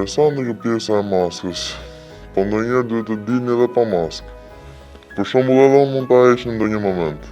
interesante kjo pjesa e maskës, po ndonjëherë duhet të dilni edhe pa maskë. Për shembull edhe unë mund ta heq në ndonjë moment.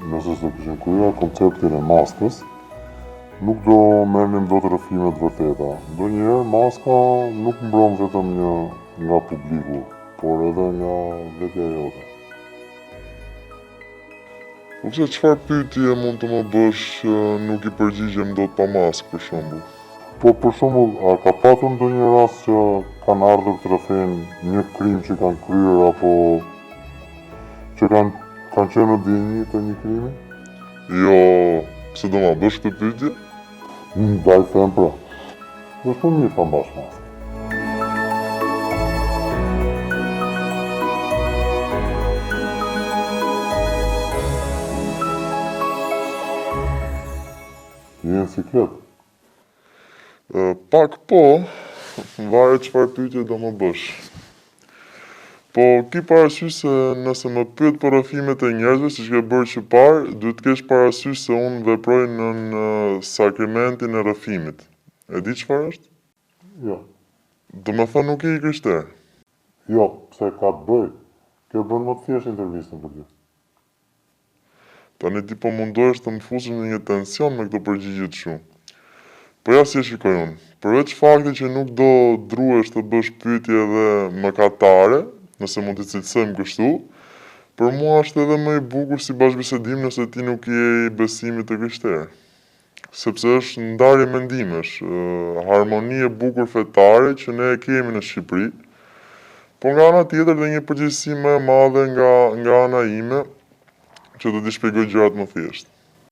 Nëse s'do kishim kryer konceptin e maskës, nuk do merrnim dot rrëfime të vërteta. Ndonjëherë maska nuk mbron vetëm nga publiku, por edhe nga vetja jote. Po pse çfarë pyetje mund të më bësh nuk i përgjigjem dot pa maskë për shembull? Po për shembull, a ka patur ndonjë rast që kanë ardhur të rrëfejnë një krim që kanë kryer apo që kanë qenë në dinjë të një krimi? Jo, pse do ma bësh këtë pyetje? Daj them pra. Është shumë mirë pa mbash maskë. Je në siklet? Pak po, varet çfarë pyetje do më bësh. Po ki parasysh se nëse më pyet për rrëfimet e njerëzve siç ke bërë që parë, duhet të kesh parasysh se unë veproj në sakramentin e rrëfimit. E di çfarë është? Jo. Do më thonë nuk je i krishter. Jo, pse ka të bëj? Ke bën më të thjesht intervistën për ty. Tani ti po mundohesh të më fusësh në një tension me këto përgjigje të shumë. Po ja si e shikoj unë. Përveç faktit që nuk do druhesh të bësh pyetje edhe mëkatare, nëse mund të cilësojmë kështu, për mua është edhe më i bukur si bashkëbisedim nëse ti nuk je i besimit të krishterë. Sepse është ndarje mendimesh, harmoni e bukur fetare që ne e kemi në Shqipëri, po nga ana tjetër dhe një përgjegjësi më e madhe nga ana ime, që do t'i shpjegoj gjërat më thjesht.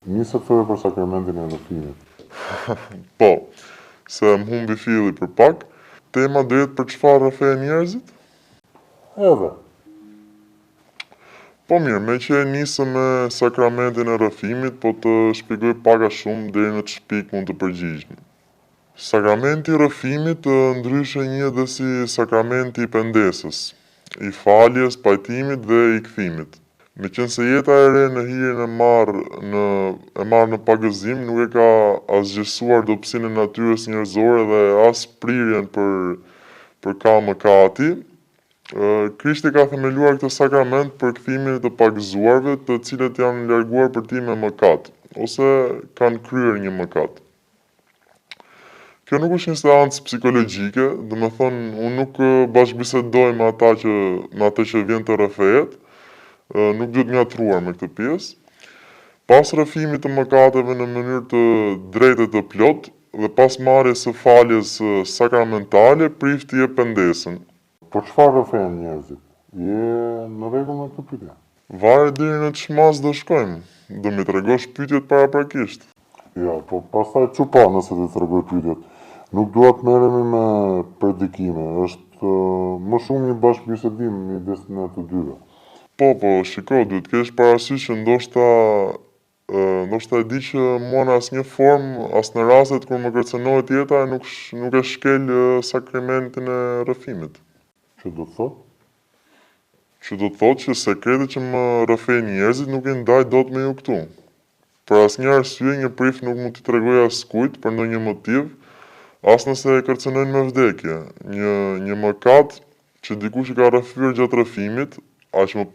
Nisë të thore për sakramentin e rrëfimit. Po, se më humbi filli për pak, tema do jetë për çfarë rrëfejnë njerëzit? Edhe. Po mirë, me që e nisëm me sakramentin e rrëfimit, po të shpjegoj pak a shumë deri në ç'pikë pikë mund të përgjigjem. Sakramenti i rrëfimit ndryshe njihet dhe si sakramenti i pendesës, i faljes, pajtimit dhe i kthimit. Me qenë se jeta e re në hirin e marrë në pagëzim nuk e ka asgjësuar dobësinë e natyrës njerëzore dhe as prirjen për ka mëkati, Krishti ka themeluar këtë sakrament për kthimin e të pagëzuarve, të cilët janë larguar për ti me mëkat, ose kanë kryer një mëkat. Kjo nuk është një seancë psikologjike, do të thonë unë nuk bashkëbisedoj me atë që vjen të rrëfehet, nuk duhet ngatruar me këtë pjesë. Pas rrëfimit të mëkateve në mënyrë të drejtë të plot dhe pas marrjes së faljes sakramentale, prifti e pendesën. Po çfarë rrëfejnë njerëzit? Je në rregull me këtë pyetje? Varet deri në ç'mas do shkojmë. Do më tregosh pyetjet paraprakisht. Ja, po pastaj çupa nëse të tregoj pyetjet. Nuk dua të merremi me predikime, është më shumë një bashkëbisedim midis ne të dyve. Po, shiko, duhet kesh parasysh që ndoshta e di që mua në asnjë formë, as në rastet kur më kërcënohet jeta, nuk e shkel sakramentin e rrëfimit. Që do të thotë? Që do të thotë që sekretet që më rrëfejnë njerëzit nuk i ndaj dot me ju këtu. Për asnjë arsye një prif nuk mund t'i tregoj askujt për ndonjë motiv, as nëse e kërcënojnë me vdekje. Një mëkat që dikush i ka rrëfyer gjatë rrëfimit, aq më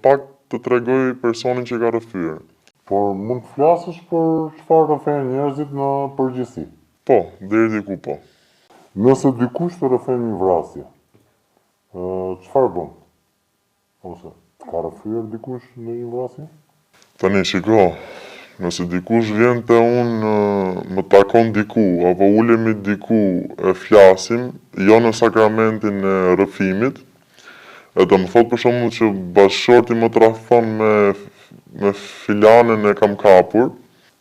pak të tregoj personin që ka rrëfyer. Por mund të flasësh për çfarë rrëfejnë njerëzit në përgjithësi? Po, deri diku po. Nëse dikush të rrëfen një vrasje, çfarë bën? Ose ka rrëfyer dikush në një vrasje? Tani shiko, nëse dikush vjen te unë, më takon diku, apo ulemi diku e flasim, jo në sakramentin e rrëfimit, e do më thot për shembull që bashkëshorti më tradhton me filanën e kam kapur,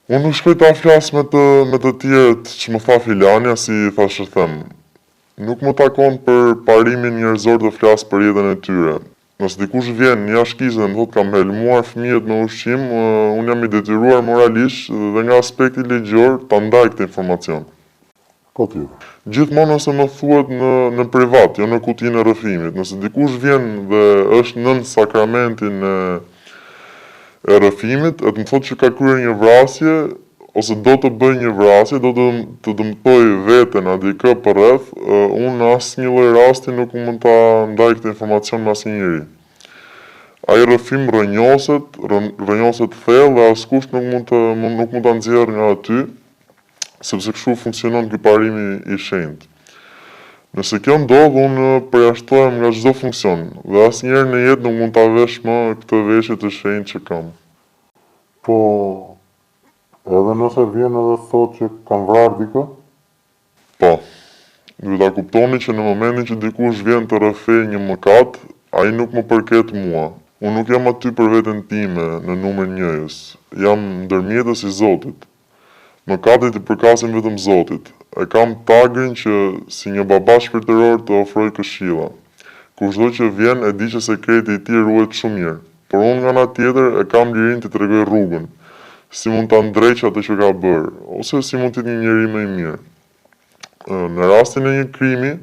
unë nuk shkoj ta flas me të tjerët që më tha filania, si thashë them. Nuk më takon për parimin njerëzor të flas për jetën e tyre. Nëse dikush vjen një shkizë dhe më thot kam helmuar fëmijët me ushqim, unë jam i detyruar moralisht dhe nga aspekti ligjor ta ndaj këtë informacion. Po tjetër. Gjithmonë nëse më thuhet në privat, jo në kutinë e rrëfimit. Nëse dikush vjen dhe është nën sakramentin e rrëfimit, e të më thotë që ka kryer një vrasje, ose do të bëj një vrasje, do të dëmtoj veten a dikë për rreth, unë në asnjë lloj rasti nuk mund ta ndaj këtë informacion me asnjë njeri. Ai rrëfim rrënjoset thellë dhe askush nuk mund ta nxjerrë nga aty, sepse kështu funksionon ky parimi i shenjtë. Nëse kjo ndodh, unë përjashtohem nga çdo funksion dhe asnjëherë në jetë nuk mund ta vesh më këtë veshje të shenjtë që kam. Po, edhe nëse vjen edhe thot që kam vrarë dikë? Po, duhet ta kuptoni që në momentin që dikush vjen të rrëfej një mëkat, ai nuk më përket mua. Unë nuk jam aty për veten time në numër njëjës. Jam ndërmjetës i Zotit. Mëkatet i përkasin vetëm Zotit. E kam tagrin që si një baba shpirtëror të ofroj këshilla. Kushdo që vjen e di që sekreti i tij ruhet shumë mirë. Por unë nga ana tjetër e kam lirinë të tregoj rrugën, si mund ta ndreq atë që ka bërë, ose si mund të jetë një njeri më i mirë. Në rastin e një krimi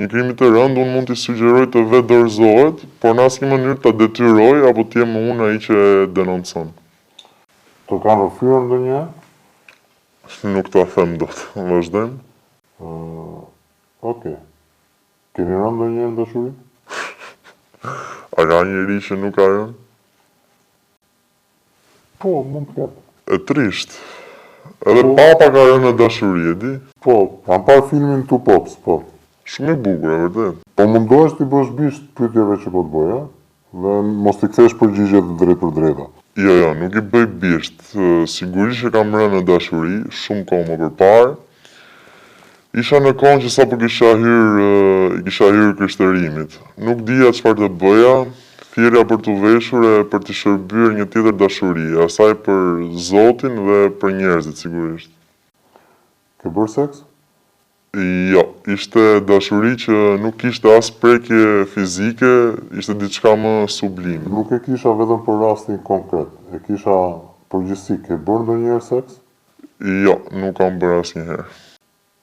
të rëndë, unë mund t'i sugjeroj të vetë dorëzohet, por në asnjë mënyrë ta detyroj apo të jem unë ai që e denoncon. Të kanë rrëfyer ndonjëherë? Nuk ta them dot. Vazhdojmë. Okej. Keni rënë ndonjëherë në dashuri? A ka njeri që nuk ka rënë? Po, mund të ketë. E trisht. Edhe papa ka rënë në dashuri, e di? Po, kam parë filmin Two Pops, po. Shumë i bukur, e vërtet. Po mundohesh t'i bësh bisht pyetjeve që po të bëja, dhe mos t'i kthesh përgjigjet drejt për drejta. Jo, nuk i bëj bisht. Sigurisht që kam rënë në dashuri, shumë kohë më përpara. Isha në kohën që sapo kisha hyrë krishtërimit. Nuk dija çfarë të bëja, thirrja për t'u veshur e për të shërbyer një tjetër dashuri, asaj për Zotin dhe për njerëzit sigurisht. Ke bërë seks? Jo, ishte dashuri që nuk kishte as prekje fizike, ishte diçka më sublime. Nuk e kisha vetëm për rastin konkret, e kisha përgjithësi. Ke bërë ndonjëherë seks? Jo, nuk kam bërë asnjëherë.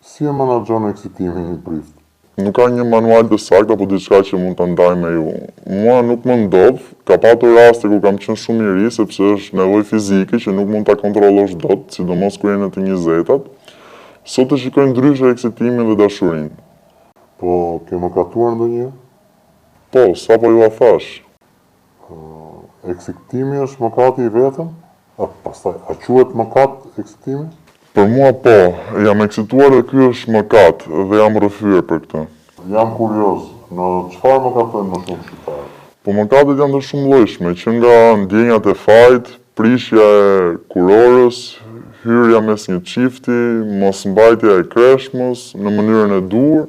Si e menaxhon eksitimin një prift? Nuk ka një manual të saktë apo diçka që mund ta ndaj me ju. Mua nuk më ndodh, ka patur raste ku kam qenë shumë i ri sepse është nevojë fizike që nuk mund ta kontrollosh dot, sidomos kur je në të 20-tat. Sot e shikoj ndryshe eksitimin dhe dashurinë. Po, ke mëkatuar ndonjëherë? Po, sapo ju a thash. Eksitimi është mëkati i vetëm? Pastaj, a quhet mëkat eksitimi? Për mua po, jam eksituar dhe ky është mëkat dhe jam rrëfyer për këtë. Jam kurioz, në çfarë mëkatojnë më shumë shqiptarët? Po mëkatet janë të shumë llojshme, që nga ndjenjat e fajt, prishja e kurorës, hyrja mes një çifti, mosmbajtja e kreshmës në mënyrën e duhur,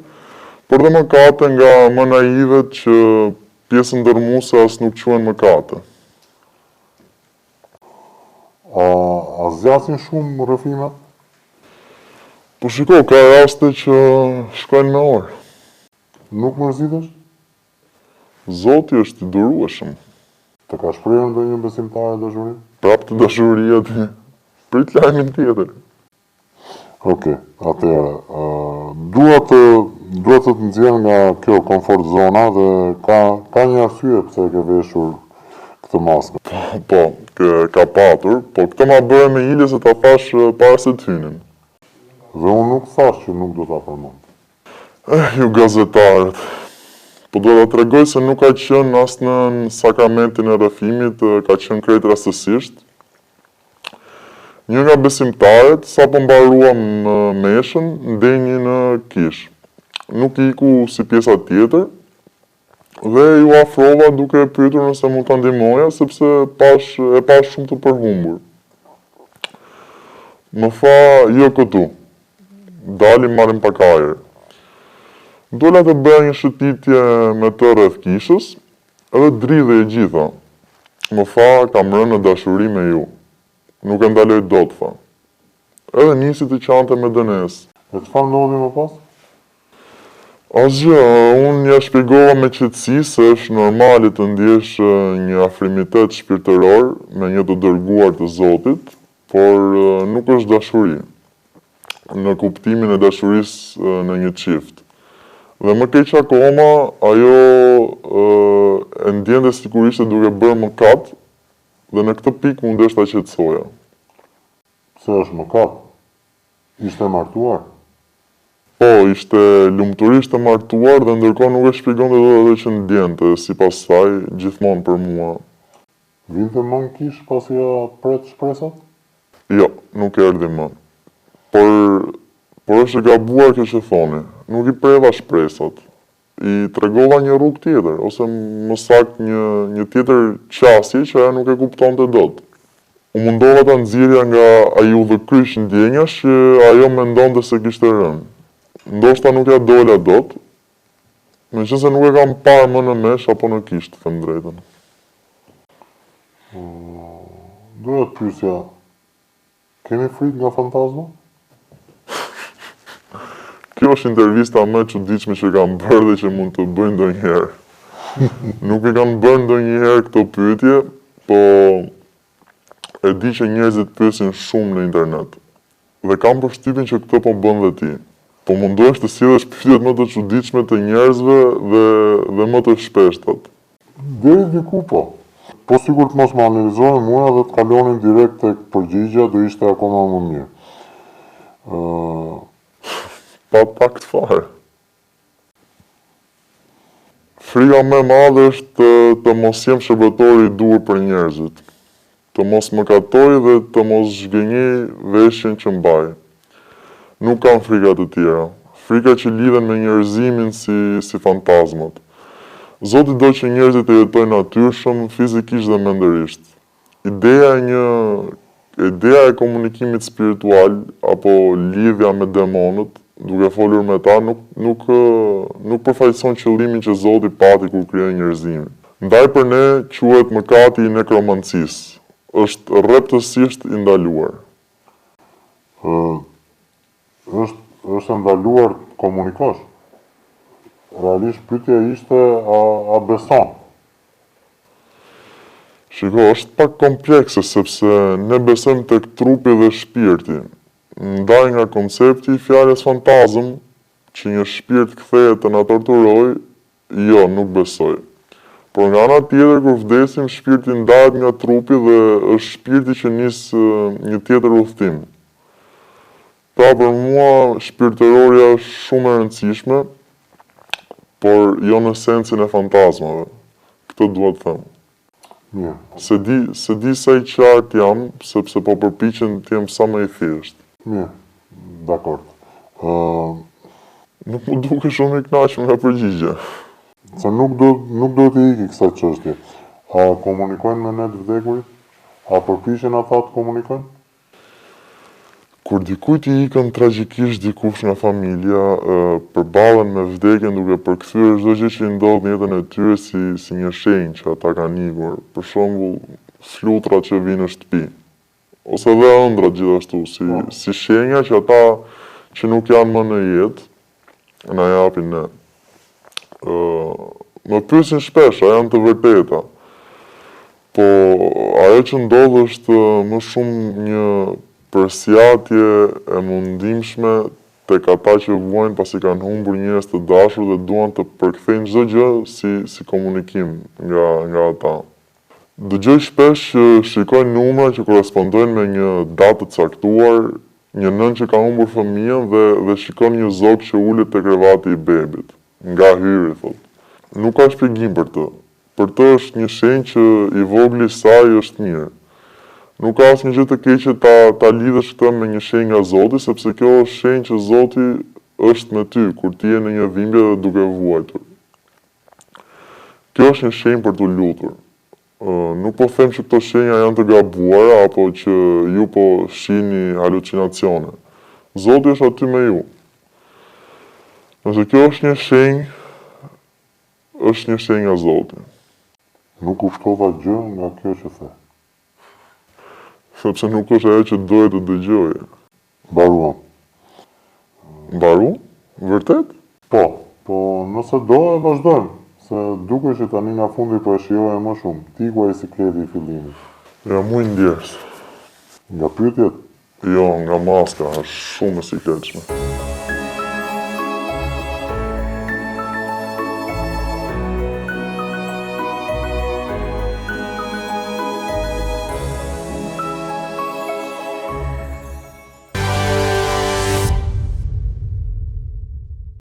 por dhe mëkate nga më naivet që pjesën dërmuese as nuk quhen mëkate. A zgjasin shumë rrëfimet? Po shiko, ka raste që shkojnë me orë. Nuk mërzitesh? Zoti është i durueshëm. Të ka shprehur ndonjë besimtare dashuri? Prap të dashuria ti. Prit lajmin tjetër. Okej, atëherë, duhet të të nxjerr nga kjo komfort zona dhe ka një arsye pse e ke veshur këtë maskë. Po, ka patur, po këtë ma bëre me ilje se ta thash para se të hynin. Dhe unë nuk thash që nuk do ta përmend. Ju gazetarët. Po do ta tregoj se nuk ka qenë as në sakramentin e rrëfimit, ka qenë krejt rastësisht. Një nga besimtarët, sapo mbaruam meshën, ndenjë në kish. Nuk iku si pjesa tjetër, dhe ju afrova duke pyetur nëse mund ta ndihmoja, sepse e pash shumë të përhumbur. Më tha, jo këtu. Dalim marrim pak ajër. Dola të bëja një shëtitje me të rreth kishës, edhe dridhe e gjitha. Më tha, kam rënë në dashuri me ju. Nuk e ndaloj dot, tha. Edhe nisi të qante me dënes. E çfarë ndodhi më pas? Asgjë, unë ja shpjegova me qetësi se është normale të ndjesh një afrimitet shpirtëror me një të dërguar të Zotit, por nuk është dashuri, në kuptimin e dashurisë në një çift. Dhe më keq akoma, ajo e ndjente sigurisht duke bërë mëkat, dhe në këtë pikë mundesh ta qetësoja. Pse është mëkat? Ishte martuar? Po, ishte lumturisht e martuar dhe ndërkohë nuk e shpjegonte dot atë që ndjente, sipas saj, gjithmonë për mua. Vinte më në kish pasi ja pret shpresat? Jo, nuk erdhi më. Por është e gabuar kjo që thoni. Nuk i preva shpresat. I tregova një rrugë tjetër, ose më saktë një tjetër qasje që ajo nuk e kuptonte dot. U mundova ta nxjerrja nga ai udhëkryq ndjenjash që ajo mendonte se kishte rënë. Ndoshta nuk ja dola dot, meqense nuk e kam parë më në mesh apo në kish, të them drejtën. Doja të pyesja, keni frikë nga fantazma? Kjo është intervista më e çuditshme që kam bërë dhe që mund të bëj ndonjëherë. Nuk e kanë bërë ndonjëherë këto pyetje, po e di që njerëzit pyesin shumë në internet. Dhe kam përshtypjen që këtë po bën dhe ti. Po mundohesh të sjellësh pyetjet më të çuditshme të njerëzve dhe më të shpeshtat. Deri diku po. Po sigur të mos më analizojnë mua dhe të kalonin direkt tek përgjigja do ishte akoma më mirë. Pa pak të fare. Frika më e madhe është të mos jem shërbëtori i duhur për njerëzit. Të mos mëkatoj dhe të mos zhgënjej veshjen që mbaj. Nuk kam frika të tjera. Frika që lidhen me njerëzimin si fantazmat. Zoti do që njerëzit të jetojnë natyrshëm, fizikisht dhe mendërisht. Ideja e komunikimit spiritual apo lidhja me demonët, duke folur me ta, nuk përfaqëson qëllimin që Zoti pati kur krijoi njerëzimin. Ndaj për ne quhet mëkati i nekromancisë. Është rreptësisht i ndaluar. Është ndaluar të komunikosh? Realisht pyetja ishte a beson? Shiko, është pak komplekse sepse ne besojmë tek trupi dhe shpirti. Ndaj nga koncepti i fjalës fantazm, që një shpirt kthehet të na torturoj, jo, nuk besoj. Por nga ana tjetër kur vdesim, shpirti ndahet nga trupi dhe është shpirti që nis një tjetër udhtim. Pra për mua shpirtërorja është shumë e rëndësishme, por jo në sensin e fantazmave. Këtë dua të them. Mirë. Se di sa i qartë jam, sepse po përpiqem të jem sa më i thjeshtë. Mirë, dakord. Nuk më duke shumë i kënaqur nga përgjigja. Se nuk do të iki kësaj çështje. A komunikojnë me ne të vdekurit? A përpiqen ata të komunikojnë? Kur dikujt i ikën tragjikisht dikush nga familja, përballen me vdekjen duke përkthyer çdo gjë që i ndodh në jetën e tyre si një shenjë që ata kanë ikur. Për shembull, flutrat që vinë në shtëpi, ose dhe ëndrat gjithashtu, si shenja që ata që nuk janë më në jetë na japin ne. Më pyesin shpesh, a janë të vërteta? Po ajo që ndodh është më shumë një përsjatje e mundimshme tek ata që vuajnë pasi kanë humbur njerëz të dashur dhe duan të përkthejnë çdo gjë si komunikim nga ata. Dëgjoj shpesh që shikojnë numra që korespondojnë me një datë të caktuar, një nënë që ka humbur fëmijën dhe shikon një zog që ulet te krevati i bebit, nga hyri, thotë. Nuk ka shpjegim për të. Për të është një shenjë që i vogli i saj është mirë. Nuk ka asnjë gjë të keqe ta lidhësh këtë me një shenjë nga Zoti, sepse kjo është shenjë që Zoti është me ty kur ti je në një dhimbje dhe duke vuajtur. Kjo është një shenjë për të lutur. Nuk po them që këto shenja janë të gabuara apo që ju po shihni halucinacione. Zoti është aty me ju. Nëse kjo është një shenjë nga Zoti. Nuk u shkova gjë nga kjo që the. Sepse nuk është ajo që doje të dëgjoje. Mbaruam. Mbaru? Vërtet? Po nëse do e vazhdojmë, se duke që tani nga fundi po e shijoje më shumë. Ti ku ai sikleti i fillimit? Ja mu i ndjes. Nga pyetjet? Jo, nga maska, është shumë e sikletshme.